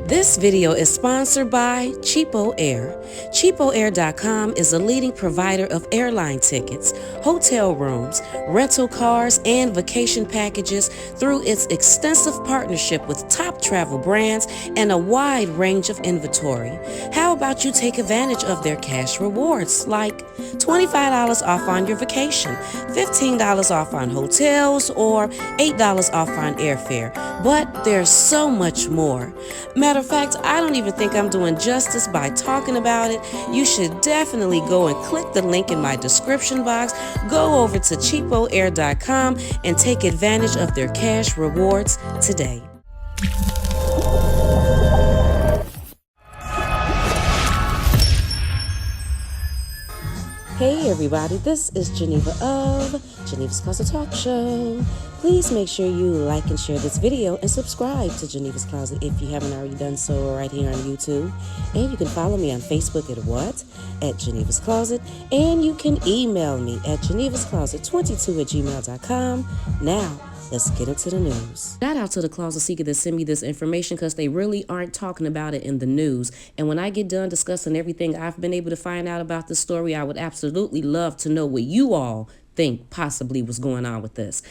This video is sponsored by Cheapo Air. CheapoAir.com is a leading provider of airline tickets, hotel rooms, rental cars, and vacation packages through its extensive partnership with top travel brands and a wide range of inventory. How about you take advantage of their cash rewards like $25 off on your vacation, $15 off on hotels, or $8 off on airfare. But there's so much more. Matter of fact, I don't even think I'm doing justice by talking about it. You should definitely go and click the link in my description box. Go over to cheapoair.com and take advantage of their cash rewards today. Hey everybody, this is Geneva of Geneva's Closet Talk Show. Please make sure you like and share this video and subscribe to Geneva's Closet if you haven't already done so right here on YouTube. And you can follow me on Facebook at Geneva's Closet. And you can email me at genevascloset22@gmail.com. Now, let's get into the news. Shout out to the Closet Seeker that sent me this information because they really aren't talking about it in the news. And when I get done discussing everything I've been able to find out about this story, I would absolutely love to know what you all think possibly was going on with this.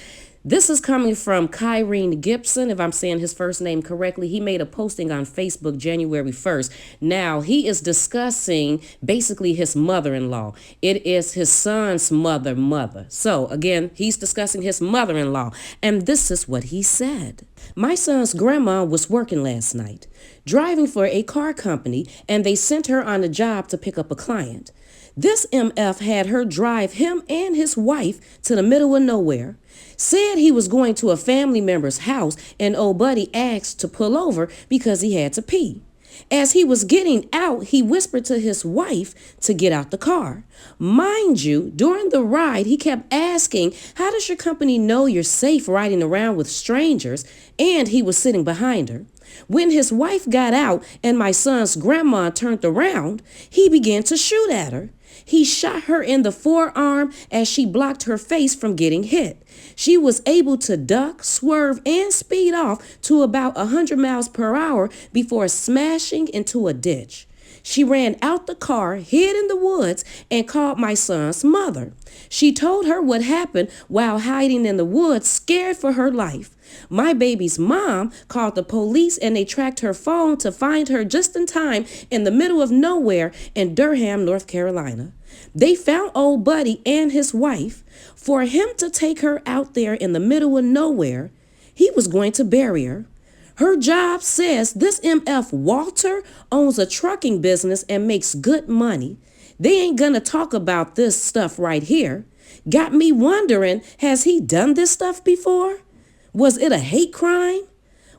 This is coming from Kyrene Gibson, if I'm saying his first name correctly. He made a posting on Facebook January 1st. Now, he is discussing basically his mother-in-law. It is his son's mother. So, again, he's discussing his mother-in-law. And this is what he said. My son's grandma was working last night, driving for a car company, and they sent her on a job to pick up a client. This MF had her drive him and his wife to the middle of nowhere, said he was going to a family member's house, and old buddy asked to pull over because he had to pee. As he was getting out, he whispered to his wife to get out the car. Mind you, during the ride, he kept asking, "How does your company know you're safe riding around with strangers?" And he was sitting behind her. When his wife got out and my son's grandma turned around, he began to shoot at her. He shot her in the forearm as she blocked her face from getting hit. She was able to duck, swerve, and speed off to about 100 miles per hour before smashing into a ditch. She ran out the car, hid in the woods, and called my son's mother. She told her what happened while hiding in the woods, scared for her life. My baby's mom called the police, and they tracked her phone to find her just in time in the middle of nowhere in Durham, North Carolina. They found old buddy and his wife. For him to take her out there in the middle of nowhere, he was going to bury her. Her job says this MF Walter owns a trucking business and makes good money. They ain't gonna talk about this stuff right here. Got me wondering, has he done this stuff before? Was it a hate crime?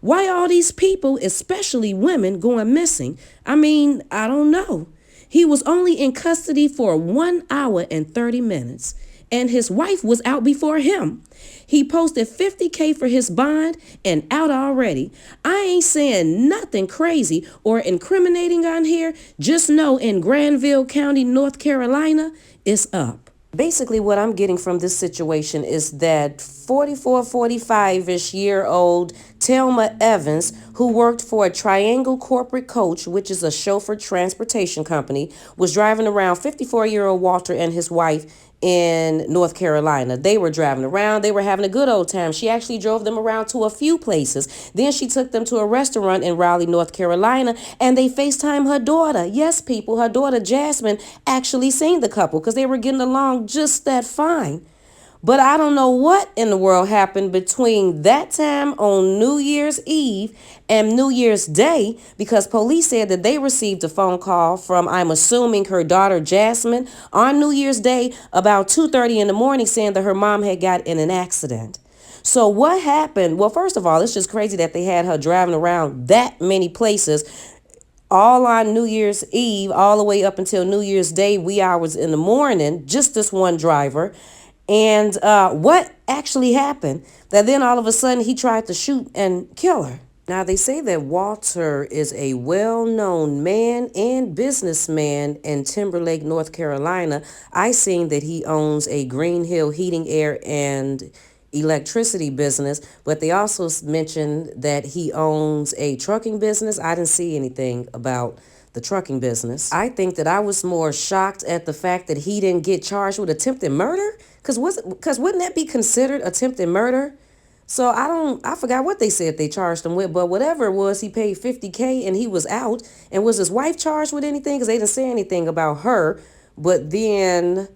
Why all these people, especially women, going missing? I mean, I don't know. He was only in custody for 1 hour and 30 minutes, and his wife was out before him. He posted $50K for his bond and out already. I ain't saying nothing crazy or incriminating on here. Just know in Granville County, North Carolina, it's up. Basically, what I'm getting from this situation is that 44, 45-ish year old Thelma Evans, who worked for a Triangle Corporate Coach, which is a chauffeur transportation company, was driving around 54-year-old Walter and his wife in North Carolina. They were driving around. They were having a good old time. She actually drove them around to a few places. Then she took them to a restaurant in Raleigh, North Carolina, and they FaceTimed her daughter. Yes, people, her daughter Jasmine actually seen the couple because they were getting along just that fine. But I don't know what in the world happened between that time on New Year's Eve and New Year's Day, because police said that they received a phone call from, I'm assuming, her daughter Jasmine on New Year's Day about 2:30 in the morning, saying that her mom had got in an accident. So what happened? Well, first of all, it's just crazy that they had her driving around that many places all on New Year's Eve, all the way up until New Year's Day, wee hours in the morning, just this one driver. And what actually happened that then all of a sudden he tried to shoot and kill her? Now, they say that Walter is a well-known man and businessman in Timberlake, North Carolina. I seen that he owns a Green Hill Heating, Air, and electricity business, but they also mentioned that he owns a trucking business. I didn't see anything about the trucking business. I think that I was more shocked at the fact that he didn't get charged with attempted murder, because wouldn't that be considered attempted murder? So I forgot what they said they charged him with, but whatever it was, he paid $50K and he was out. And was his wife charged with anything? Because they didn't say anything about her. But then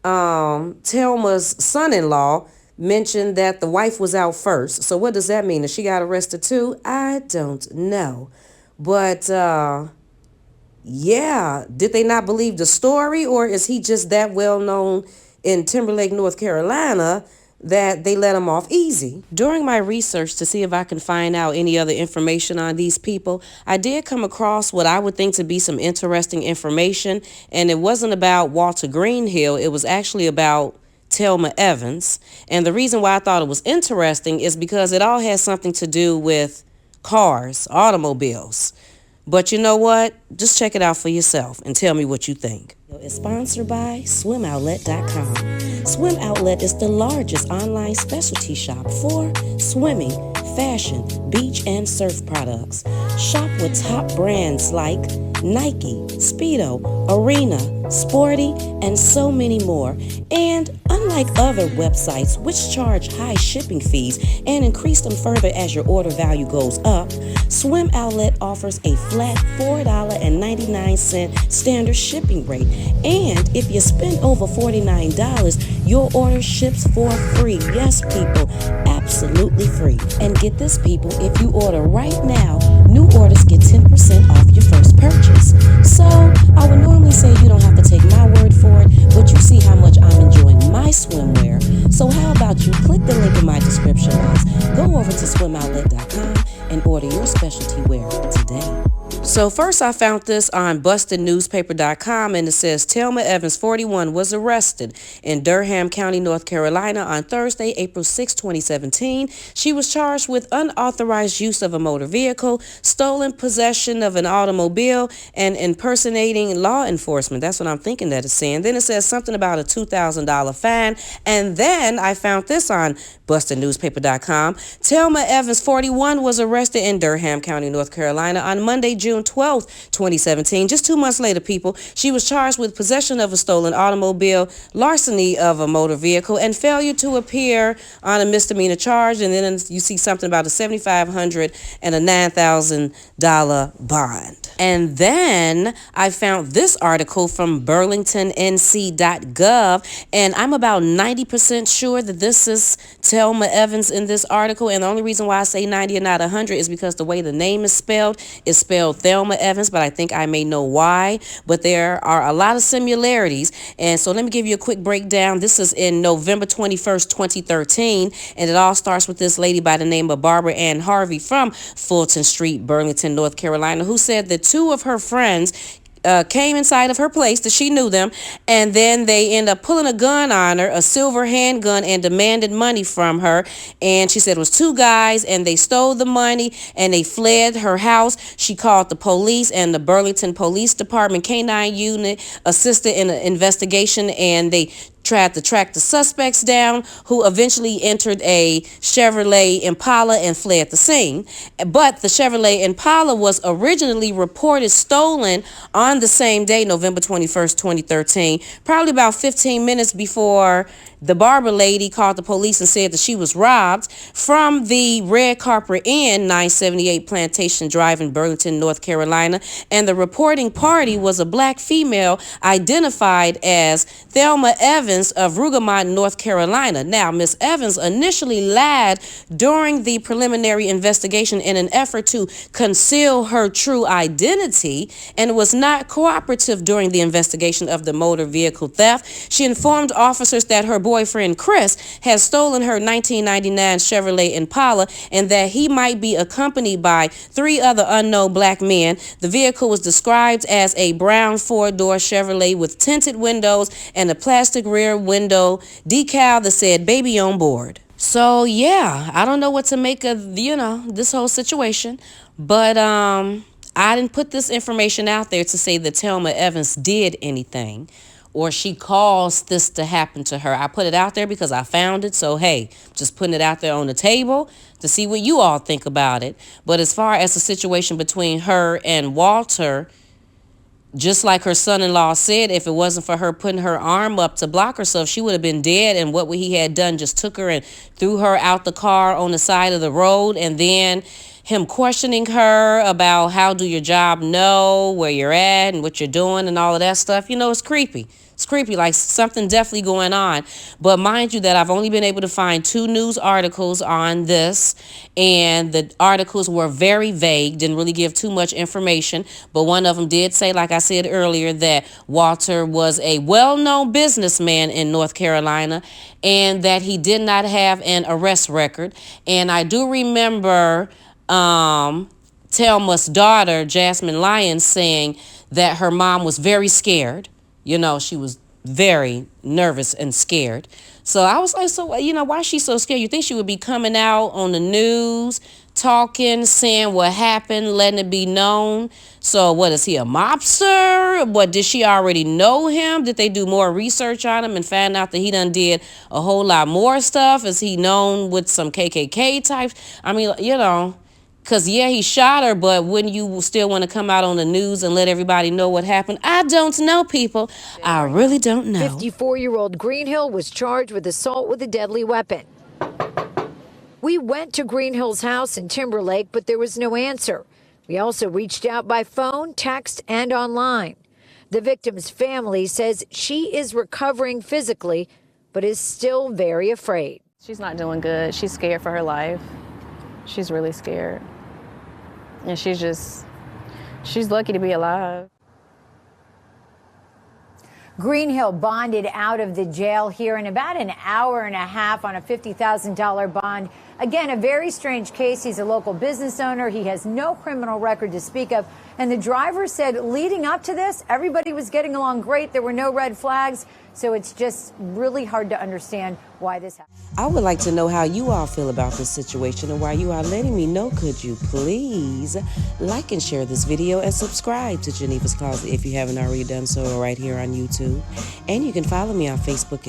Thelma's son-in-law mentioned that the wife was out first. So what does that mean? That she got arrested too? I don't know. But yeah, did they not believe the story, or is he just that well known in Timberlake, North Carolina, that they let him off easy? During my research to see if I can find out any other information on these people, I did come across what I would think to be some interesting information, and it wasn't about Walter Greenhill. It was actually about Thelma Evans. And the reason why I thought it was interesting is because it all has something to do with cars, automobiles. But you know what? Just check it out for yourself and tell me what you think. It's sponsored by SwimOutlet.com. Swim Outlet is the largest online specialty shop for swimming, fashion, beach, and surf products. Shop with top brands like Nike, Speedo, Arena, Sporty, and so many more. And unlike other websites which charge high shipping fees and increase them further as your order value goes up, Swim Outlet offers a flat $4.99 standard shipping rate. And if you spend over $49, your order ships for free. Yes, people, absolutely free. And get this, people, if you order right now, new orders get 10% off your first purchase. So I would normally say you don't have to take my word for it, but you see how much I'm enjoying my swimwear. So how about you click the link in my description box, go over to swimoutlet.com and order your specialty wear today. So first I found this on bustednewspaper.com, and it says Thelma Evans, 41, was arrested in Durham County, North Carolina on Thursday, April 6, 2017. She was charged with unauthorized use of a motor vehicle, stolen possession of an automobile, and impersonating law enforcement. That's what I'm thinking that it's saying. Then it says something about a $2,000 fine. And then I found this on bustednewspaper.com. Thelma Evans, 41, was arrested in Durham County, North Carolina on Monday, June 12th, 2017. Just 2 months later, people, she was charged with possession of a stolen automobile, larceny of a motor vehicle, and failure to appear on a misdemeanor charge. And then you see something about a $7,500 and a $9,000 bond. And then I found this article from burlingtonnc.gov, and I'm about 90% sure that this is Thelma Evans in this article. And the only reason why I say 90 and not 100 is because the way the name is spelled Thelma Evans, but I think I may know why. But there are a lot of similarities. And so let me give you a quick breakdown. This is in November 21st, 2013. And it all starts with this lady by the name of Barbara Ann Harvey from Fulton Street, Burlington, North Carolina, who said that two of her friends came inside of her place, that she knew them, and then they end up pulling a gun on her, a silver handgun, and demanded money from her. And she said it was two guys, and they stole the money and they fled her house. She called the police, and the Burlington Police Department K-9 unit assisted in an investigation, and they tried to track the suspects down, who eventually entered a Chevrolet Impala and fled the scene. But the Chevrolet Impala was originally reported stolen on the same day, November 21st, 2013, probably about 15 minutes before the barber lady called the police and said that she was robbed, from the Red Carpet Inn, 978 Plantation Drive in Burlington, North Carolina. And the reporting party was a black female identified as Thelma Evans of Rougemont, North Carolina. Now, Miss Evans initially lied during the preliminary investigation in an effort to conceal her true identity, and was not cooperative during the investigation of the motor vehicle theft. She informed officers that her boyfriend Chris had stolen her 1999 Chevrolet Impala, and that he might be accompanied by three other unknown black men. The vehicle was described as a brown four-door Chevrolet with tinted windows and a plastic rear window decal that said "baby on board." So yeah, I don't know what to make of, this whole situation, but I didn't put this information out there to say that Thelma Evans did anything, or she caused this to happen to her. I put it out there because I found it. So, hey, just putting it out there on the table to see what you all think about it. But as far as the situation between her and Walter, just like her son-in-law said, if it wasn't for her putting her arm up to block herself, she would have been dead. And what he had done just took her and threw her out the car on the side of the road. And then him questioning her about how do your job know where you're at and what you're doing and all of that stuff. You know, it's creepy. It's creepy, like something definitely going on. But mind you that I've only been able to find 2 news articles on this, and the articles were very vague, didn't really give too much information. But one of them did say, like I said earlier, that Walter was a well-known businessman in North Carolina and that he did not have an arrest record. And I do remember Thelma's daughter, Jasmine Lyons, saying that her mom was very scared. You know, she was very nervous and scared. So I was like, so, you know, why is she so scared? You think she would be coming out on the news, talking, saying what happened, letting it be known? So what, is he a mobster? What, did she already know him? Did they do more research on him and find out that he done did a whole lot more stuff? Is he known with some KKK types? I mean, you know, because, yeah, he shot her, but wouldn't you still want to come out on the news and let everybody know what happened? I don't know, people. I really don't know. 54-year-old Greenhill was charged with assault with a deadly weapon. We went to Greenhill's house in Timberlake, but there was no answer. We also reached out by phone, text, and online. The victim's family says she is recovering physically, but is still very afraid. She's not doing good. She's scared for her life. She's really scared. And she's lucky to be alive. Greenhill bonded out of the jail here in about an hour and a half on a $50,000 bond. Again, a very strange case. He's a local business owner. He has no criminal record to speak of. And the driver said leading up to this, everybody was getting along great. There were no red flags. So it's just really hard to understand why this happened. I would like to know how you all feel about this situation, and while you are letting me know, could you please like and share this video and subscribe to Geneva's Closet if you haven't already done so right here on YouTube. And you can follow me on Facebook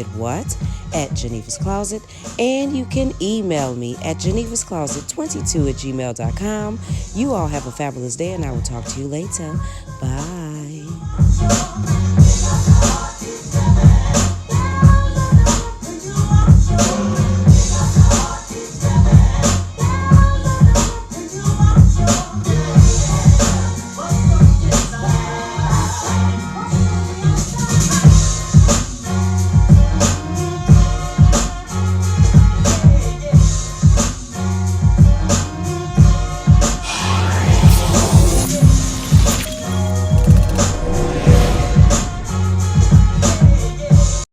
at Geneva's Closet, and you can email me at genevascloset22@gmail.com. You all have a fabulous day, and I will talk to you later. Bye.